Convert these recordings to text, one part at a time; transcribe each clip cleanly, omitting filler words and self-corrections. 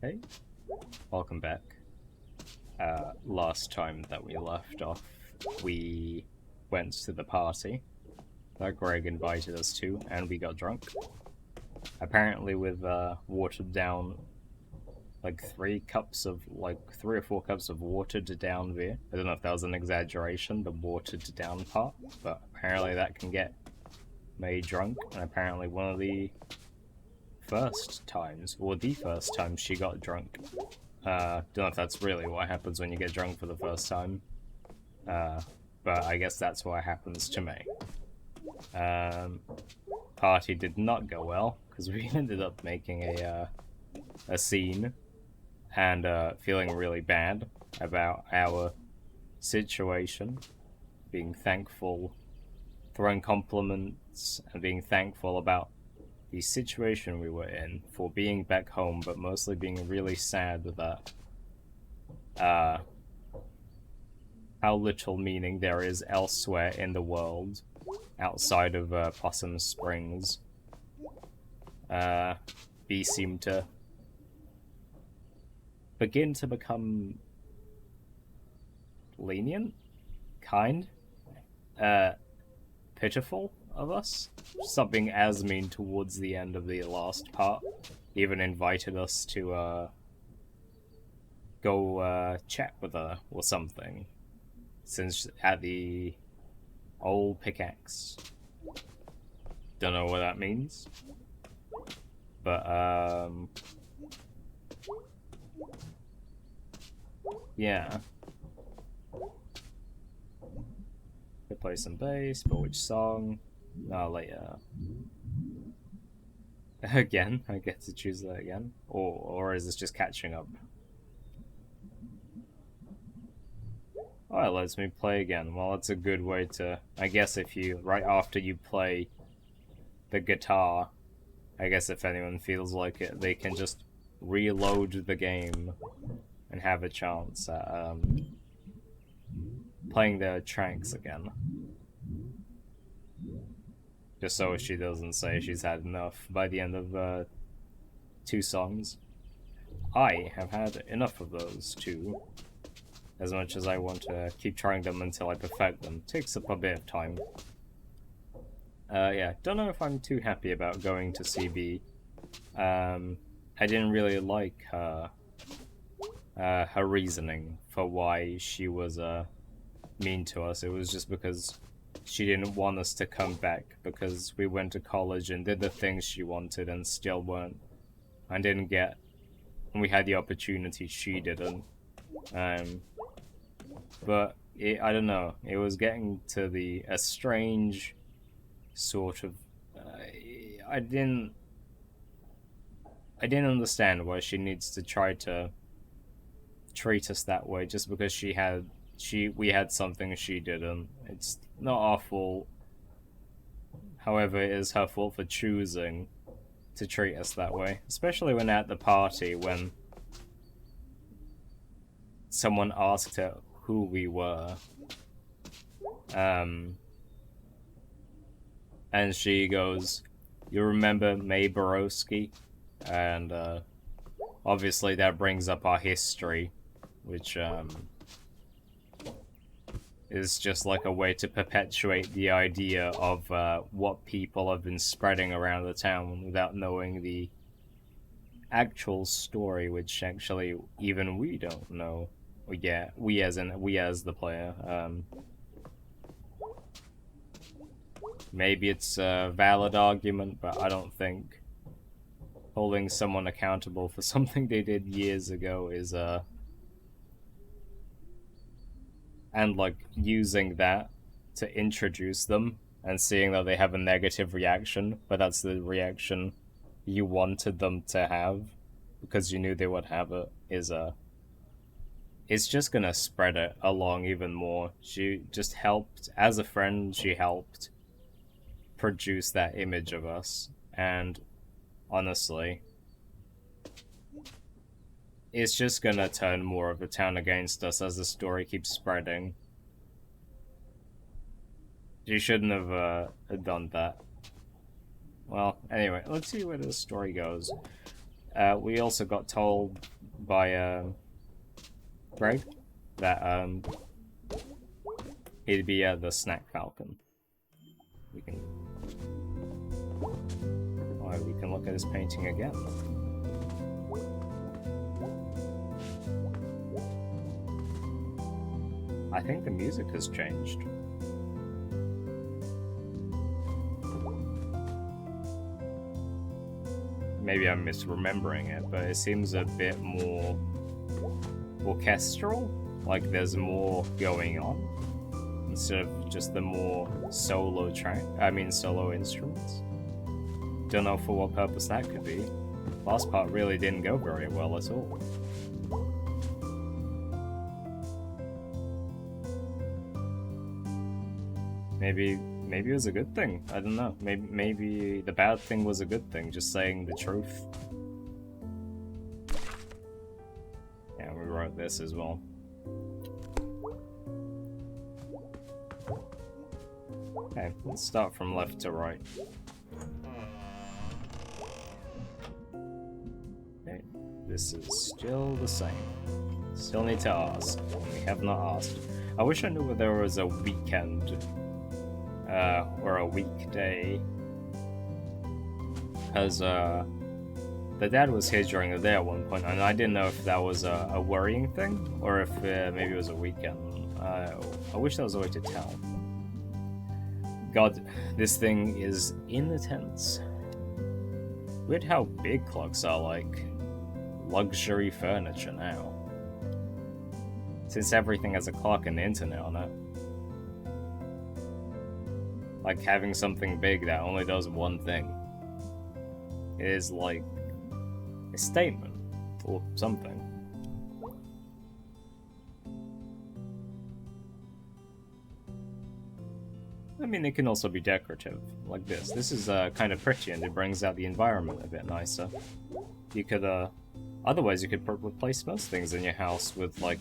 Hey, welcome back. Last time that we left off, we went to the party that Greg invited us to, and we got drunk. Apparently, with watered down, like 3 or 4 cups of watered down beer. I don't know if that was an exaggeration, the watered down part, but apparently that can get made drunk. And apparently, one of the first times, or the first time she got drunk, don't know if that's really what happens when you get drunk for the first time. Uh, but I guess that's what happens to me. Um, Party did not go well because we ended up making a scene and feeling really bad about our situation, being thankful, throwing compliments, and being thankful about the situation we were in for being back home, but mostly being really sad that uh, how little meaning there is elsewhere in the world outside of Possum Springs. B seemed to begin to become lenient, kind, uh, pitiful of us. Stop being as mean towards the end of the last part. Even invited us to go chat with her or something. Since at the old pickaxe. Don't know what that means. But yeah. Could play some bass, but which song? No, later. Again, I get to choose that again, or is this just catching up? Oh, it lets me play again. Well, it's a good way to. I guess if you right after you play the guitar, I guess if anyone feels like it, they can just reload the game and have a chance at playing the tracks again. Just so she doesn't say she's had enough by the end of 2 songs. I have had enough of those too. As much as I want to keep trying them until I perfect them. Takes up a bit of time. Yeah, don't know if I'm too happy about going to CB. I didn't really like her reasoning for why she was mean to us. It was just because she didn't want us to come back because we went to college and did the things she wanted and still weren't. And didn't get. And we had the opportunity, she didn't. But I don't know. It was getting to a strange sort of. I didn't. I didn't understand why she needs to try to treat us that way just because we had something she didn't. It's not our fault. However, it is her fault for choosing to treat us that way, especially when at the party when someone asked her who we were. And she goes, "You remember May Borowski?" And obviously that brings up our history, which is just like a way to perpetuate the idea of what people have been spreading around the town without knowing the actual story, which actually even we don't know. We as the player. Maybe it's a valid argument, but I don't think holding someone accountable for something they did years ago is and like using that to introduce them and seeing that they have a negative reaction, but that's the reaction you wanted them to have because you knew they would have it, is it's just gonna spread it along even more. She just helped as a friend, she helped produce that image of us, and honestly, it's just gonna turn more of the town against us as the story keeps spreading. You shouldn't have done that. Well, anyway, let's see where the story goes. We also got told by Greg that he'd be the Snack Falcon. We can look at his painting again. I think the music has changed. Maybe I'm misremembering it, but it seems a bit more orchestral, like there's more going on instead of just the more solo instruments. Don't know for what purpose that could be. Last part really didn't go very well at all. Maybe it was a good thing. I don't know. Maybe the bad thing was a good thing, just saying the truth. Yeah, we wrote this as well. Okay, let's start from left to right. Okay, this is still the same. Still need to ask. We have not asked. I wish I knew if there was a weekend or a weekday, because the dad was here during the day at one point, and I didn't know if that was a worrying thing or if maybe it was a weekend. I wish there was a way to tell. God, this thing is intense. Weird how big clocks are like luxury furniture now, since everything has a clock and the internet on it. Like having something big that only does one thing is like a statement or something. I mean, it can also be decorative, like this. This is kind of pretty, and it brings out the environment a bit nicer. You could, otherwise you could replace most things in your house with, like,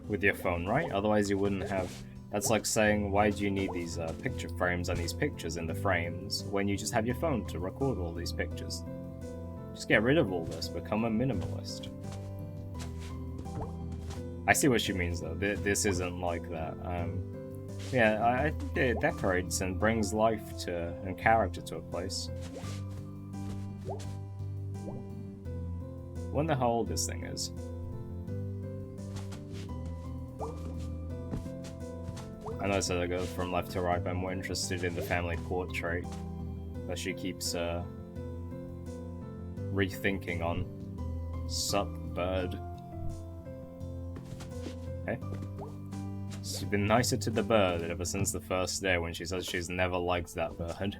with your phone, right? Otherwise you wouldn't have... That's like saying, why do you need these picture frames and these pictures in the frames when you just have your phone to record all these pictures? Just get rid of all this, become a minimalist. I see what she means though, this isn't like that. Yeah, I think it decorates and brings life to and character to a place. Wonder how old this thing is. I know I said I go from left to right, but I'm more interested in the family portrait that she keeps rethinking on. Sup, bird. Okay. She's been nicer to the bird ever since the first day when she says she's never liked that bird.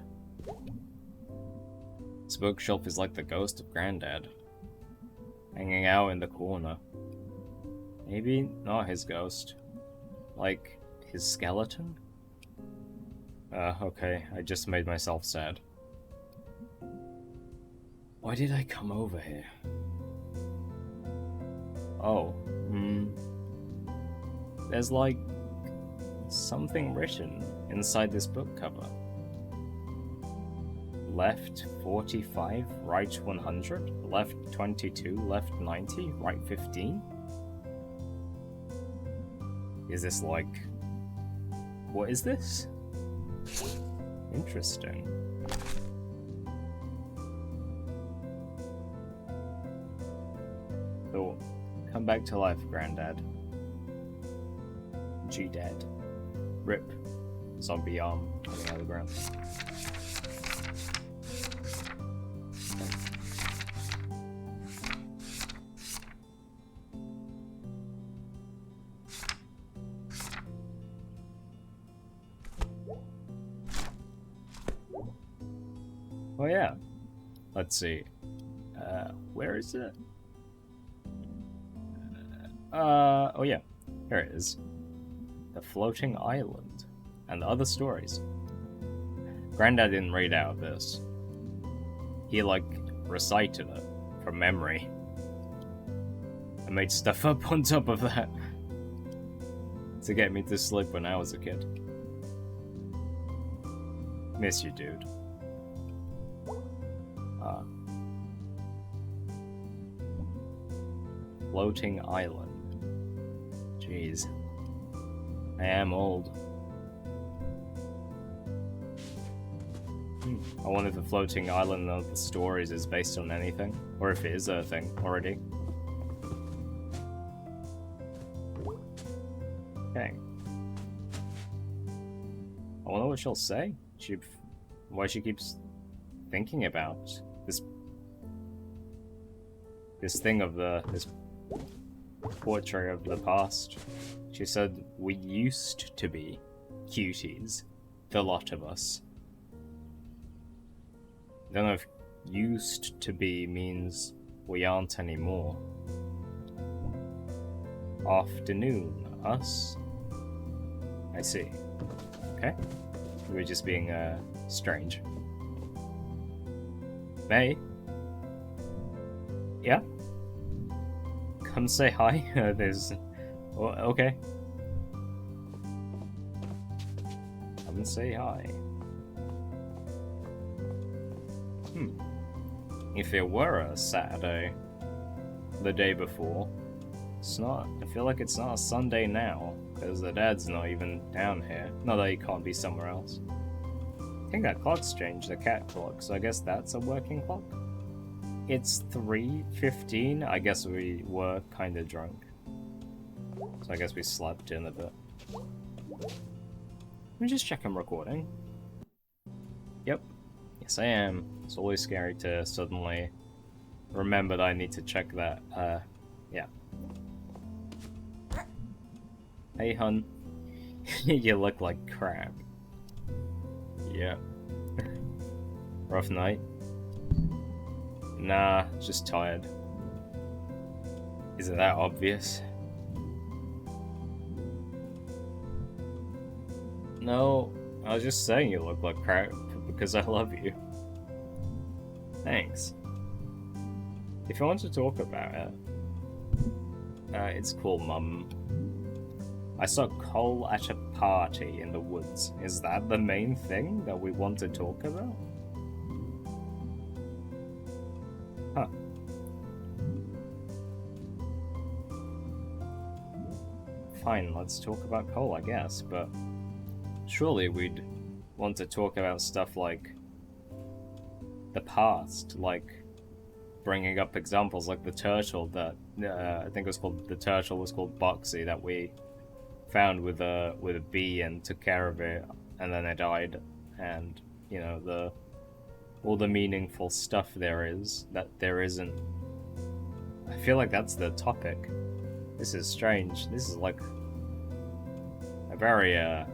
This bookshelf is like the ghost of Granddad, hanging out in the corner. Maybe not his ghost. Like, his skeleton? Okay, I just made myself sad. Why did I come over here? Oh, there's like something written inside this book cover. Left 45, right 100, left 22, left 90, right 15? Is this like... What is this? Interesting. So, come back to life, Granddad. G-Dad. Rip. Zombie arm coming out of the ground. Oh yeah. Let's see. Where is it? Oh yeah. Here it is. The Floating Island. And other stories. Granddad didn't read out this. He, like, recited it from memory. I made stuff up on top of that. To get me to sleep when I was a kid. Miss you, dude. floating island. Jeez. I am old. I wonder if the floating island of the stories is based on anything, or if it is a thing already. Okay. I wonder what she'll say. Why she keeps thinking about this thing of this portrait of the past. She said we used to be cuties, the lot of us. I don't know if used to be means we aren't anymore. Afternoon, us? I see. Okay. We're just being, strange. May? Yeah? Come say hi? Oh, okay. Come and say hi. If it were a Saturday, the day before, it's not. I feel like it's not a Sunday now, because the dad's not even down here. Not that he can't be somewhere else. I think that clock's changed, the cat clock, so I guess that's a working clock? It's 3:15. I guess we were kind of drunk. So I guess we slept in a bit. Let me just check I'm recording. Yep. Yes, I am. It's always scary to suddenly remember that I need to check that. Yeah. Hey, hun. You look like crap. Yeah. Rough night? Nah, just tired. Is it that obvious? No, I was just saying you look like crap because I love you. Thanks. If you want to talk about it, it's cool, Mum. I saw Cole at a party in the woods. Is that the main thing that we want to talk about? Huh. Fine, let's talk about Cole, I guess, but surely we'd want to talk about stuff like the past, like bringing up examples like the turtle that I think it was called, the turtle was called Boxy, that we found with a bee and took care of it, and then it died, and you know, all the meaningful stuff there is that there isn't. I feel like that's the topic. This is strange. This is like a very I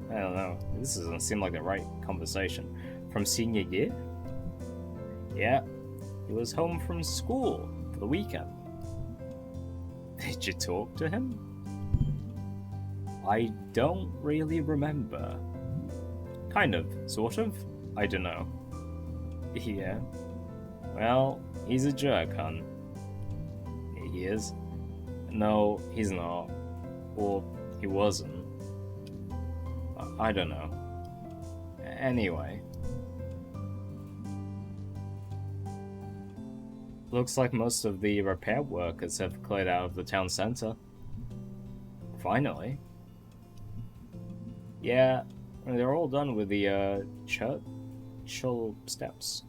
don't know. This doesn't seem like the right conversation. From senior year? Yeah, he was home from school for the weekend. Did you talk to him? I don't really remember. Kind of, sort of. I don't know. Yeah. Well, he's a jerk, hun. He is. No, he's not. Or he wasn't. I don't know. Anyway. Looks like most of the repair workers have cleared out of the town center. Finally. Yeah, they're all done with the Churchill steps.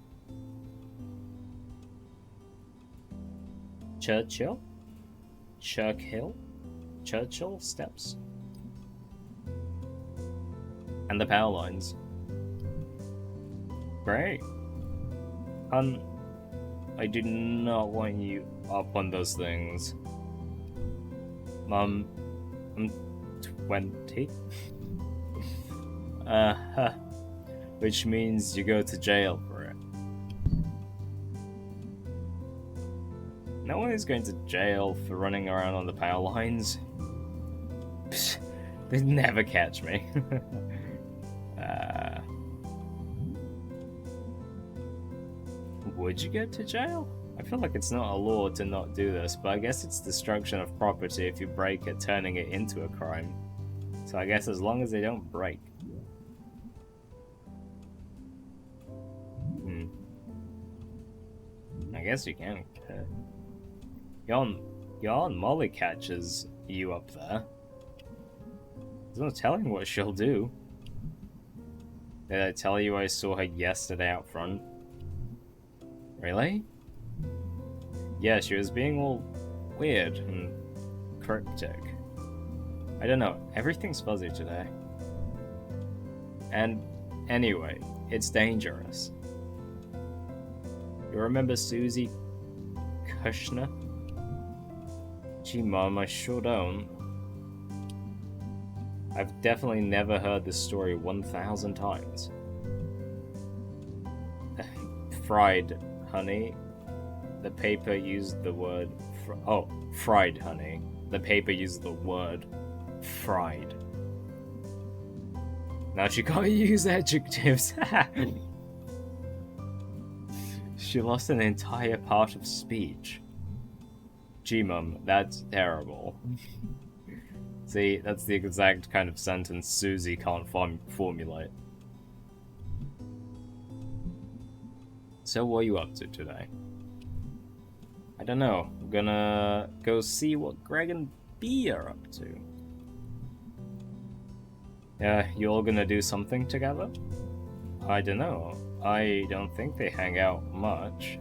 Churchill? Churchill? Churchill steps? And the power lines. Great. I do not want you up on those things. I'm 20? Which means you go to jail for it. No one is going to jail for running around on the power lines. They'd never catch me. Would you go to jail? I feel like it's not a law to not do this, but I guess it's destruction of property if you break it, turning it into a crime. So I guess as long as they don't break. I guess you can. Your Molly catches you up there. There's no telling what she'll do. Did I tell you I saw her yesterday out front? Really? Yeah, she was being all weird and cryptic. I don't know, everything's fuzzy today. And anyway, it's dangerous. You remember Susie Kushner? Gee, Mom, I sure don't. I've definitely never heard this story 1,000 times. Fried honey. The paper used the word fried honey. The paper used the word fried. Now she can't use adjectives. She lost an entire part of speech. Gee, Mum, that's terrible. See, that's the exact kind of sentence Susie can't formulate. So what are you up to today? I don't know. I'm gonna go see what Greg and B are up to. You all gonna do something together? I don't know. I don't think they hang out much.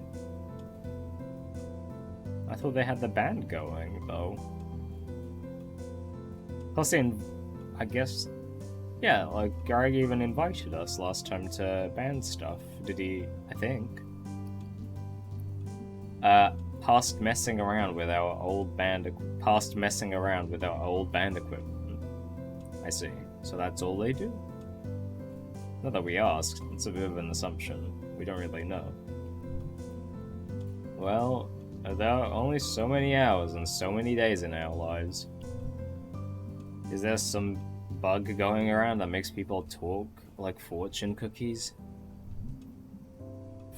I thought they had the band going, though. Plus, I guess, yeah, like, Greg even invited us last time to band stuff. Did he? I think. Past messing around with our old band equipment. I see. So that's all they do? Not that we asked. It's a bit of an assumption. We don't really know. Well, there are only so many hours and so many days in our lives. Is there some bug going around that makes people talk like fortune cookies?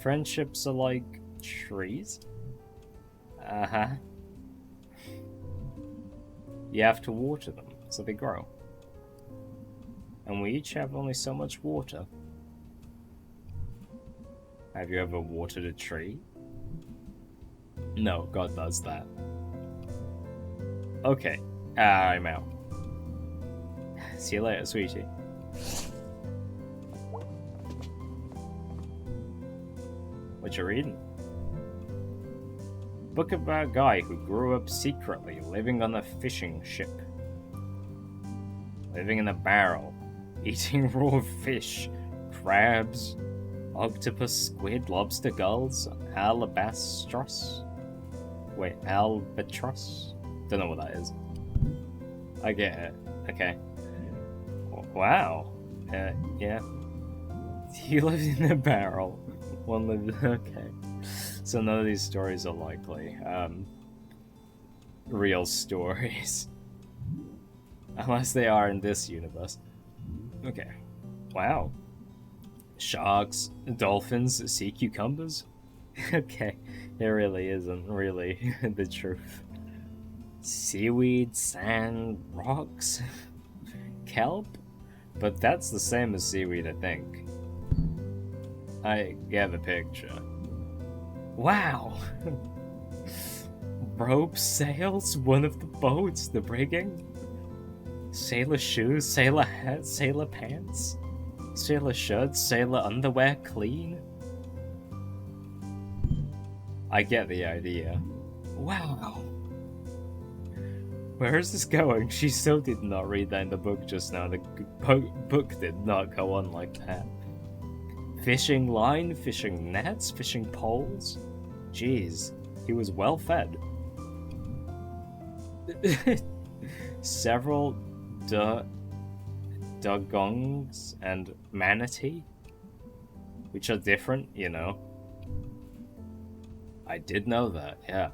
Friendships are like trees? Uh-huh. You have to water them, so they grow. And we each have only so much water. Have you ever watered a tree? No, God does that. Okay, I'm out. See you later, sweetie. What you reading? Book about a guy who grew up secretly living on a fishing ship. Living in a barrel. Eating raw fish. Crabs. Octopus, squid, lobster, gulls. Albatross. Wait, albatross? Don't know what that is. I get it. Okay. Wow. Yeah. He lived in a barrel. One lived. Okay. So none of these stories are likely real stories. Unless they are in this universe. Okay. Wow. Sharks, dolphins, sea cucumbers? Okay. It really isn't really the truth. Seaweed, sand, rocks, kelp? But that's the same as seaweed, I think. I get the picture. Wow! Rope sails, one of the boats, the rigging. Sailor shoes, sailor hat, sailor pants. Sailor shirts, sailor underwear, clean. I get the idea. Wow! Where is this going? She still did not read that in the book just now. The book did not go on like that. Fishing line, fishing nets, fishing poles. Jeez, he was well fed. Several dugongs and manatee, which are different, you know. I did know that, yeah.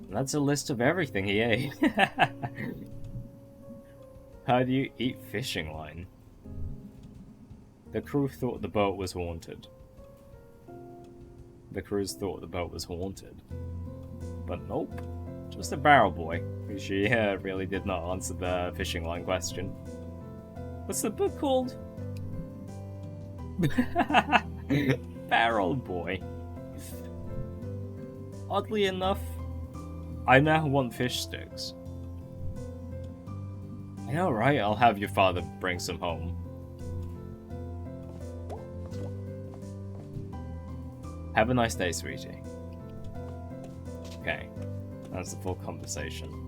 And that's a list of everything he ate. How do you eat fishing line? The crew thought the boat was haunted. The crews thought the boat was haunted. But nope. Just a barrel boy. She really did not answer the fishing line question. What's the book called? Barrel boy. Oddly enough, I now want fish sticks. I know, right? I'll have your father bring some home. Have a nice day, sweetie. Okay, that's the full conversation.